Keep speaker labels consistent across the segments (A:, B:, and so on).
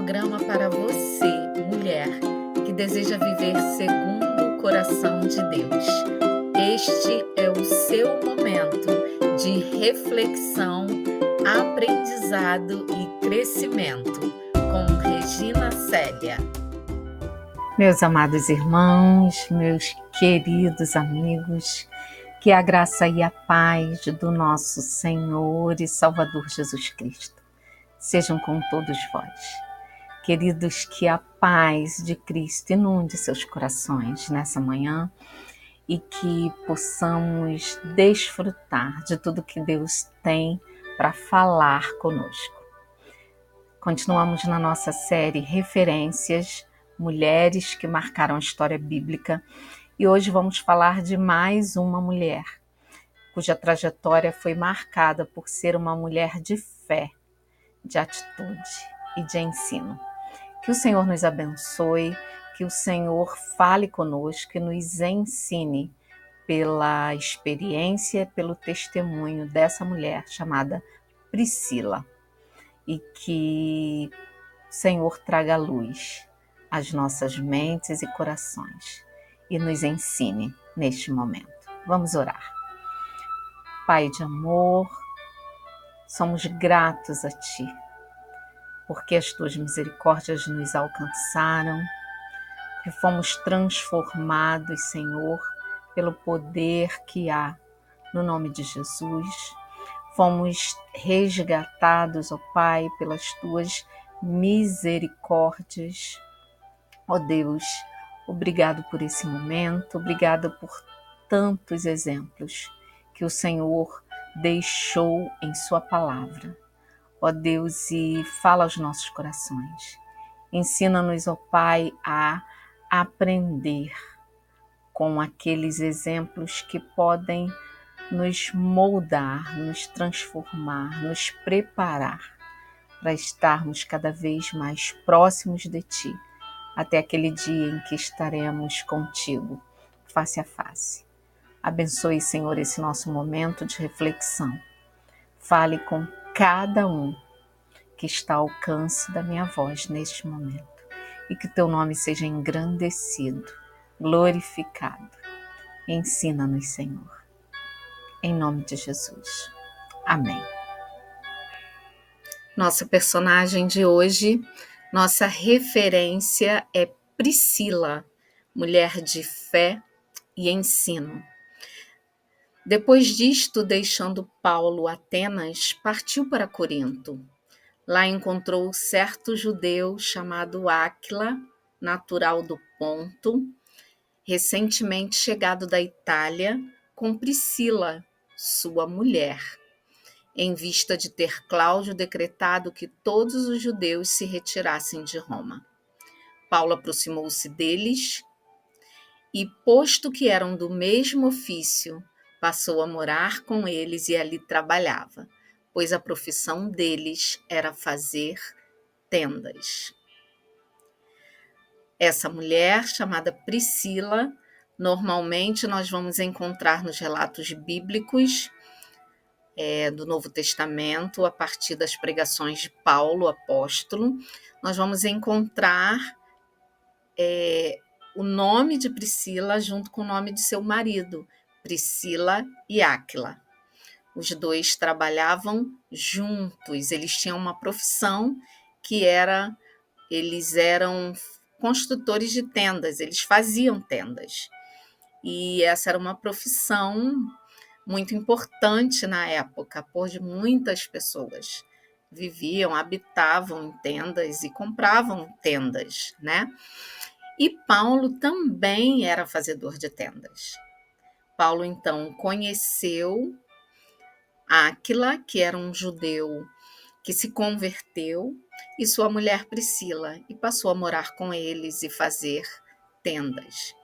A: programa para você, mulher, que deseja viver segundo o coração de Deus. Este é o seu momento de reflexão, aprendizado e crescimento, com Regina Célia.
B: Meus amados irmãos, meus queridos amigos, que a graça e a paz do nosso Senhor e Salvador Jesus Cristo sejam com todos vós. Queridos, que a paz de Cristo inunde seus corações nessa manhã e que possamos desfrutar de tudo que Deus tem para falar conosco. Continuamos na nossa série Referências, Mulheres que Marcaram a História Bíblica, e hoje vamos falar de mais uma mulher, cuja trajetória foi marcada por ser uma mulher de fé, de atitude e de ensino. Que o Senhor nos abençoe, que o Senhor fale conosco e nos ensine pela experiência, pelo testemunho dessa mulher chamada Priscila, e que o Senhor traga luz às nossas mentes e corações e nos ensine neste momento. Vamos orar. Pai de amor, somos gratos a Ti, porque as Tuas misericórdias nos alcançaram, que fomos transformados, Senhor, pelo poder que há no nome de Jesus. Fomos resgatados, ó Pai, pelas Tuas misericórdias. Ó Deus, obrigado por esse momento, obrigado por tantos exemplos que o Senhor deixou em Sua palavra. Ó Deus, e fala aos nossos corações. Ensina-nos, ó Pai, a aprender com aqueles exemplos que podem nos moldar, nos transformar, nos preparar para estarmos cada vez mais próximos de Ti, até aquele dia em que estaremos contigo, face a face. Abençoe, Senhor, esse nosso momento de reflexão. Fale com cada um que está ao alcance da minha voz neste momento, e que Teu nome seja engrandecido, glorificado. Ensina-nos, Senhor. Em nome de Jesus. Amém. Nossa personagem de hoje, nossa referência é Priscila, mulher de fé e ensino. Depois disto, deixando Paulo Atenas, partiu para Corinto. Lá encontrou certo judeu chamado Áquila, natural do Ponto, recentemente chegado da Itália, com Priscila, sua mulher, em vista de ter Cláudio decretado que todos os judeus se retirassem de Roma. Paulo aproximou-se deles e, posto que eram do mesmo ofício, passou a morar com eles e ali trabalhava, pois a profissão deles era fazer tendas. Essa mulher, chamada Priscila, normalmente nós vamos encontrar nos relatos bíblicos do Novo Testamento, a partir das pregações de Paulo, apóstolo, nós vamos encontrar o nome de Priscila junto com o nome de seu marido, Priscila e Áquila. Os dois trabalhavam juntos, eles tinham uma profissão que eles eram construtores de tendas, eles faziam tendas. E essa era uma profissão muito importante na época, pois muitas pessoas viviam, habitavam em tendas e compravam tendas, né? E Paulo também era fazedor de tendas. Paulo, então, conheceu Áquila, que era um judeu que se converteu, e sua mulher Priscila, e passou a morar com eles e fazer tendas.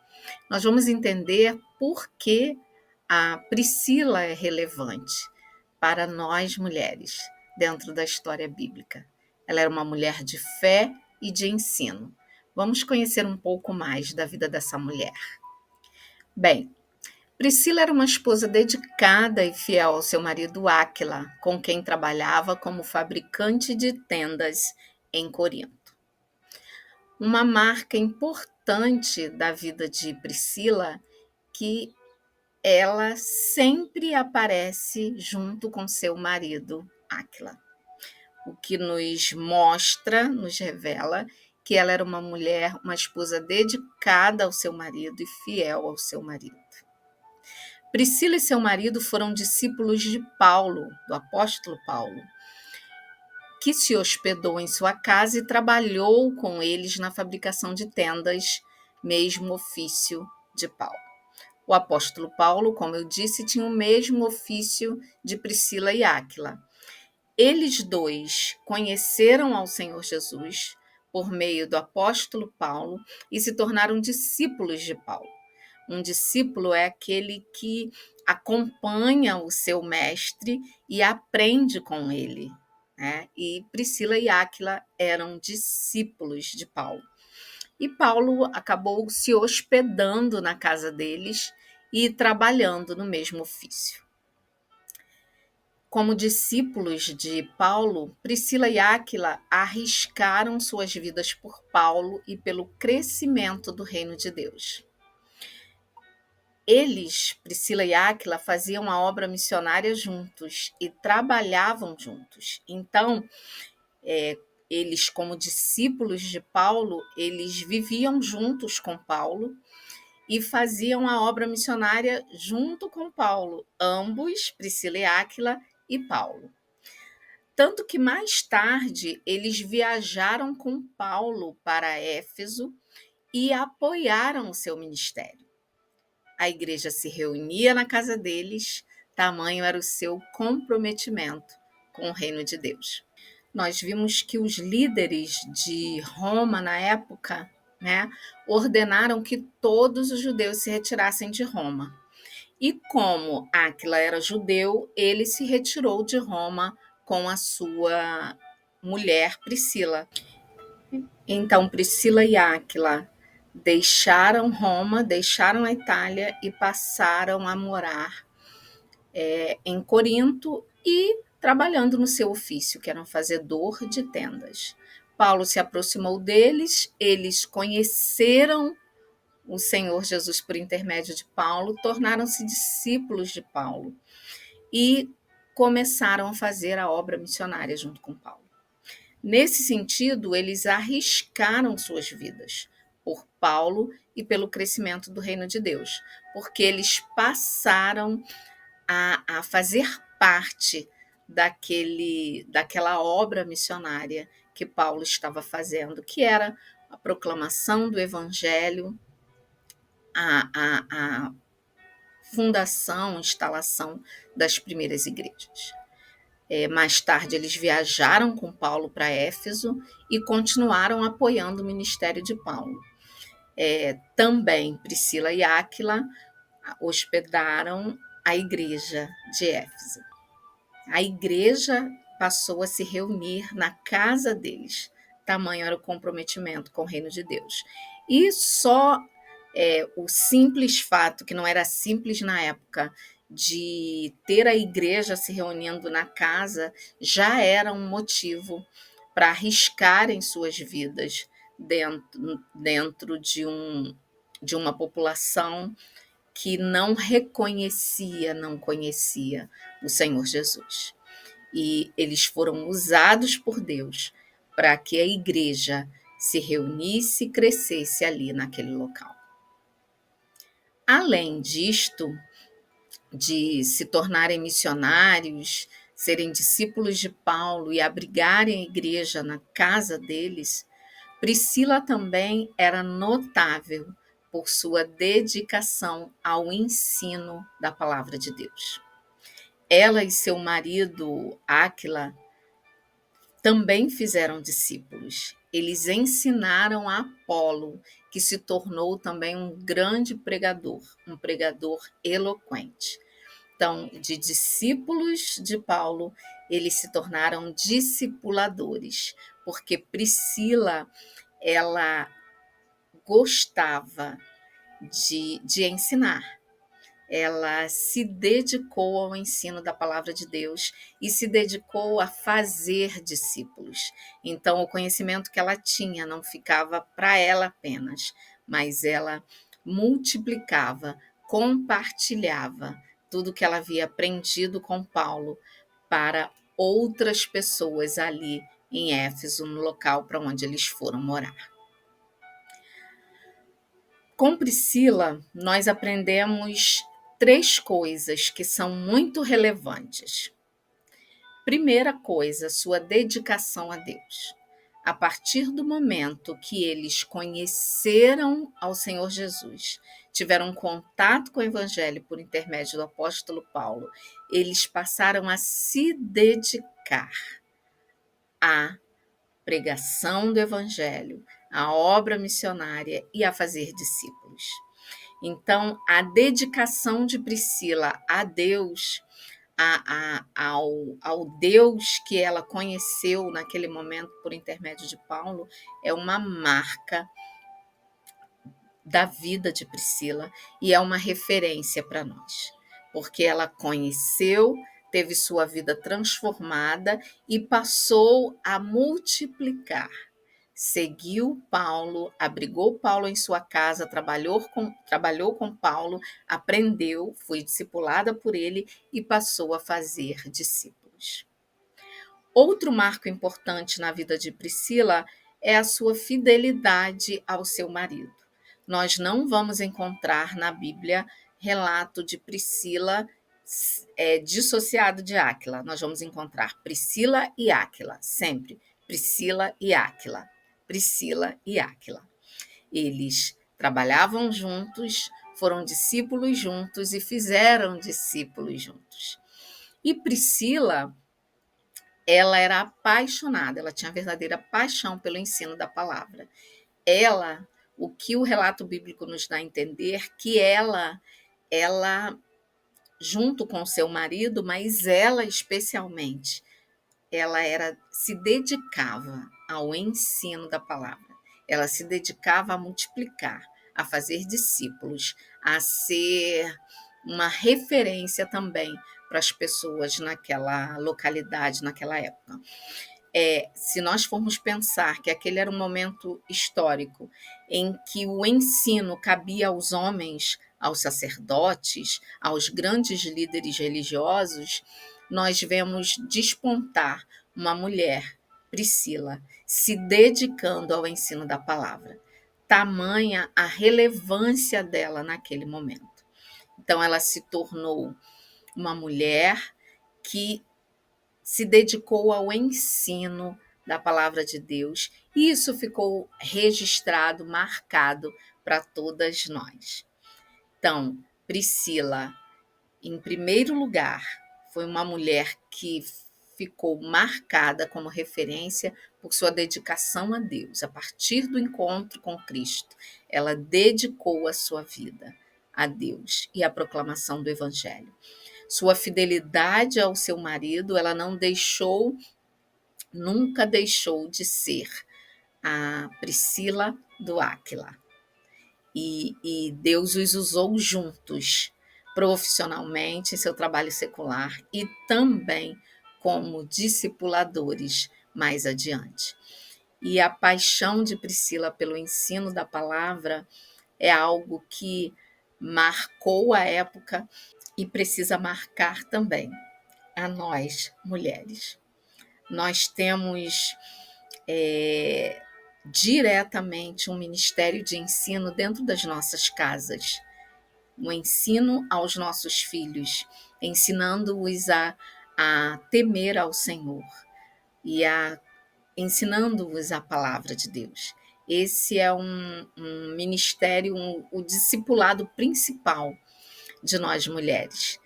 B: Nós vamos entender por que a Priscila é relevante para nós mulheres dentro da história bíblica. Ela era uma mulher de fé e de ensino. Vamos conhecer um pouco mais da vida dessa mulher. Bem, Priscila era uma esposa dedicada e fiel ao seu marido Áquila, com quem trabalhava como fabricante de tendas em Corinto.
A: uma marca importante da vida de Priscila, que ela sempre aparece junto com seu marido, Áquila, o que nos mostra, nos revela que ela era uma mulher, uma esposa dedicada ao seu marido e fiel ao seu marido. Priscila e seu marido foram discípulos de Paulo, do apóstolo Paulo, que se hospedou em sua casa e trabalhou com eles na fabricação de tendas, mesmo ofício de Paulo. O apóstolo Paulo, como eu disse, tinha o mesmo ofício de Priscila e Áquila. Eles dois conheceram ao Senhor Jesus por meio do apóstolo Paulo e se tornaram discípulos de Paulo. Um discípulo é aquele que acompanha o seu mestre e aprende com ele, né? E Priscila e Áquila eram discípulos de Paulo. E Paulo acabou se hospedando na casa deles e trabalhando no mesmo ofício. Como discípulos de Paulo, Priscila e Áquila arriscaram suas vidas por Paulo e pelo crescimento do reino de Deus. Eles, Priscila e Áquila, faziam a obra missionária juntos e trabalhavam juntos. Então, eles, como discípulos de Paulo, eles viviam juntos com Paulo e faziam a obra missionária junto com Paulo, ambos, Priscila e Áquila e Paulo. Tanto que mais tarde eles viajaram com Paulo para Éfeso e apoiaram o seu ministério. A igreja se reunia na casa deles, tamanho era o seu comprometimento com o reino de Deus. Nós vimos que os líderes de Roma na época, né, ordenaram que todos os judeus se retirassem de Roma. E como Áquila era judeu, ele se retirou de Roma com a sua mulher Priscila. Então, Priscila e Áquila deixaram Roma, deixaram a Itália e passaram a morar em Corinto e trabalhando no seu ofício, que era um fazedor de tendas. Paulo se aproximou deles, eles conheceram o Senhor Jesus por intermédio de Paulo, tornaram-se discípulos de Paulo e começaram a fazer a obra missionária junto com Paulo. Nesse sentido, eles arriscaram suas vidas por Paulo e pelo crescimento do reino de Deus, porque eles passaram a fazer parte daquela obra missionária que Paulo estava fazendo, que era a proclamação do evangelho, a fundação, instalação das primeiras igrejas. Mais tarde, eles viajaram com Paulo para Éfeso e continuaram apoiando o ministério de Paulo. Também Priscila e Áquila hospedaram a igreja de Éfeso. A igreja passou a se reunir na casa deles. Tamanho era o comprometimento com o reino de Deus. E só o simples fato, que não era simples na época, de ter a igreja se reunindo na casa, já era um motivo para arriscarem suas vidas dentro de uma população que não conhecia o Senhor Jesus. E eles foram usados por Deus para que a igreja se reunisse e crescesse ali naquele local. Além disto, de se tornarem missionários, serem discípulos de Paulo e abrigarem a igreja na casa deles, Priscila também era notável por sua dedicação ao ensino da palavra de Deus. Ela e seu marido, Áquila, também fizeram discípulos. Eles ensinaram a Apolo, que se tornou também um grande pregador, um pregador eloquente. Então, de discípulos de Paulo, eles se tornaram discipuladores, porque Priscila, ela gostava de ensinar. ela se dedicou ao ensino da palavra de Deus e se dedicou a fazer discípulos. Então, o conhecimento que ela tinha não ficava para ela apenas, mas ela multiplicava, compartilhava tudo que ela havia aprendido com Paulo para outras pessoas ali em Éfeso, no local para onde eles foram morar. Com Priscila, nós aprendemos 3 coisas que são muito relevantes. Primeira coisa, sua dedicação a Deus. A partir do momento que eles conheceram ao Senhor Jesus, tiveram contato com o Evangelho por intermédio do apóstolo Paulo, eles passaram a se dedicar à pregação do Evangelho, à obra missionária e a fazer discípulos. Então, a dedicação de Priscila a Deus, ao Deus que ela conheceu naquele momento por intermédio de Paulo, é uma marca da vida de Priscila e é uma referência para nós, porque ela conheceu, teve sua vida transformada e passou a multiplicar. Seguiu Paulo, abrigou Paulo em sua casa, trabalhou com Paulo, aprendeu, foi discipulada por ele e passou a fazer discípulos. Outro marco importante na vida de Priscila é a sua fidelidade ao seu marido. Nós não vamos encontrar na Bíblia relato de Priscila dissociado de Áquila. Nós vamos encontrar Priscila e Áquila, sempre. Priscila e Áquila. Priscila e Áquila. Eles trabalhavam juntos, foram discípulos juntos e fizeram discípulos juntos. E Priscila, ela era apaixonada, ela tinha verdadeira paixão pelo ensino da palavra. O que o relato bíblico nos dá a entender, que ela junto com seu marido, mas ela especialmente, ela se dedicava ao ensino da palavra. Ela se dedicava a multiplicar, a fazer discípulos, a ser uma referência também para as pessoas naquela localidade, naquela época. Se nós formos pensar que aquele era um momento histórico em que o ensino cabia aos homens, aos sacerdotes, aos grandes líderes religiosos, nós vemos despontar uma mulher, Priscila, se dedicando ao ensino da palavra. Tamanha a relevância dela naquele momento. Então, ela se tornou uma mulher que se dedicou ao ensino da palavra de Deus, e isso ficou registrado, marcado para todas nós. Então, Priscila, em primeiro lugar, foi uma mulher que ficou marcada como referência por sua dedicação a Deus. A partir do encontro com Cristo, ela dedicou a sua vida a Deus e à proclamação do Evangelho. Sua fidelidade ao seu marido, ela nunca deixou de ser a Priscila do Áquila. E Deus os usou juntos, profissionalmente, em seu trabalho secular e também como discipuladores mais adiante. E a paixão de Priscila pelo ensino da palavra é algo que marcou a época e precisa marcar também a nós, mulheres. Nós temos diretamente um ministério de ensino dentro das nossas casas, o ensino aos nossos filhos, ensinando-os a temer ao Senhor e ensinando-os a palavra de Deus. Esse é um ministério, o discipulado principal de nós mulheres.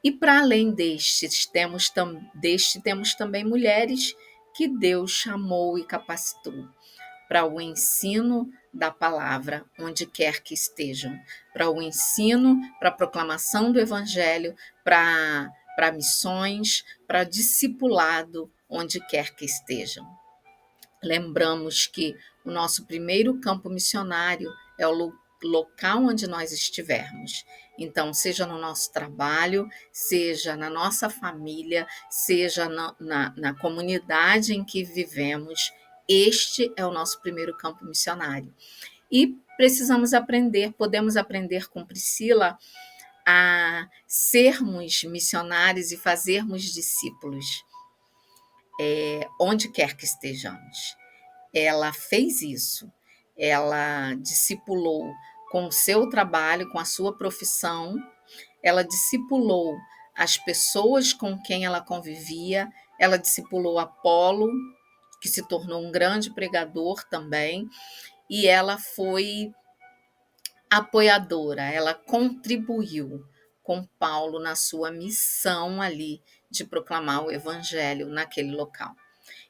A: E para além deste, temos também mulheres que Deus chamou e capacitou para o ensino da palavra, onde quer que estejam, para o ensino, para a proclamação do Evangelho, para missões, para discipulado, onde quer que estejam. Lembramos que o nosso primeiro campo missionário é o local onde nós estivermos. Então, seja no nosso trabalho, seja na nossa família, seja na comunidade em que vivemos, este é o nosso primeiro campo missionário. E precisamos aprender, podemos aprender com Priscila a sermos missionários e fazermos discípulos, onde quer que estejamos. Ela fez isso, ela discipulou com o seu trabalho, com a sua profissão, ela discipulou as pessoas com quem ela convivia, ela discipulou Apolo, que se tornou um grande pregador também, e ela foi apoiadora, ela contribuiu com Paulo na sua missão ali de proclamar o evangelho naquele local.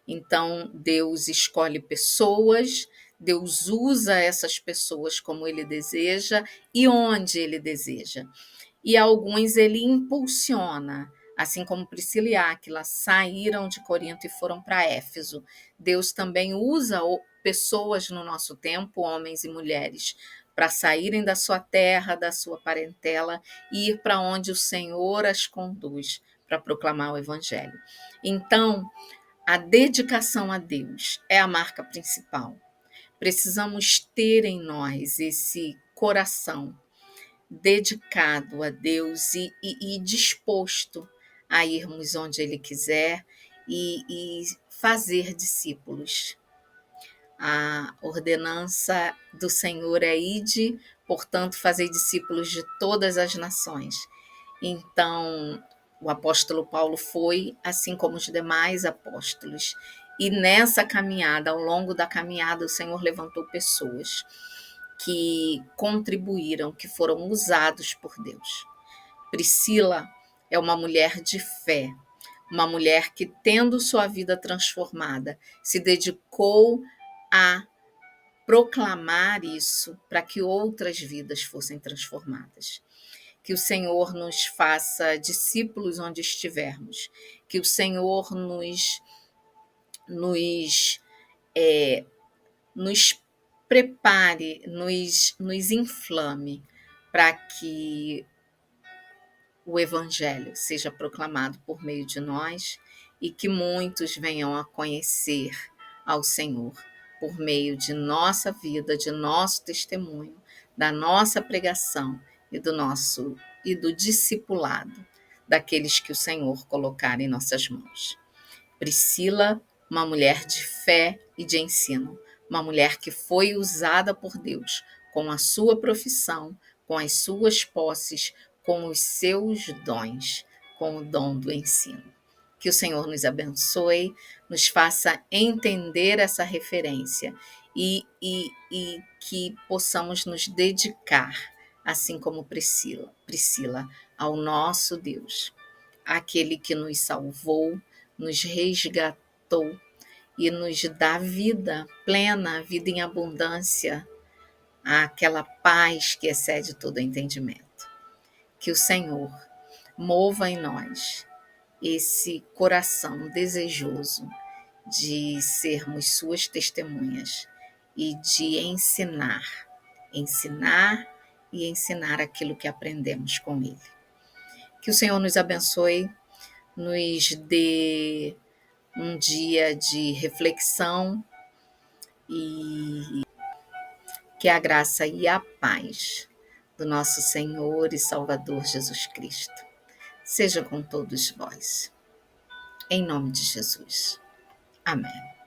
A: Então, Deus escolhe pessoas, Deus usa essas pessoas como ele deseja e onde ele deseja. E alguns ele impulsiona, assim como Priscila e Áquila saíram de Corinto e foram para Éfeso. Deus também usa pessoas no nosso tempo, homens e mulheres, para saírem da sua terra, da sua parentela e ir para onde o Senhor as conduz para proclamar o evangelho. Então, a dedicação a Deus é a marca principal. Precisamos ter em nós esse coração dedicado a Deus e disposto a irmos onde Ele quiser e fazer discípulos. A ordenança do Senhor é ide, portanto, fazei discípulos de todas as nações. Então, o apóstolo Paulo foi, assim como os demais apóstolos. E nessa caminhada, ao longo da caminhada, o Senhor levantou pessoas que contribuíram, que foram usados por Deus. Priscila é uma mulher de fé, uma mulher que, tendo sua vida transformada, se dedicou a proclamar isso para que outras vidas fossem transformadas. Que o Senhor nos faça discípulos onde estivermos, que o Senhor nos prepare, nos inflame para que o Evangelho seja proclamado por meio de nós e que muitos venham a conhecer ao Senhor por meio de nossa vida, de nosso testemunho, da nossa pregação e do discipulado daqueles que o Senhor colocar em nossas mãos. Priscila, uma mulher de fé e de ensino, uma mulher que foi usada por Deus com a sua profissão, com as suas posses, com os seus dons, com o dom do ensino. Que o Senhor nos abençoe, nos faça entender essa referência e que possamos nos dedicar, assim como Priscila, ao nosso Deus, aquele que nos salvou, nos resgatou e nos dá vida plena, vida em abundância, aquela paz que excede todo entendimento. Que o Senhor mova em nós esse coração desejoso de sermos suas testemunhas e de ensinar e ensinar aquilo que aprendemos com Ele. Que o Senhor nos abençoe, nos dê um dia de reflexão e que a graça e a paz do nosso Senhor e Salvador Jesus Cristo seja com todos vós. Em nome de Jesus. Amém.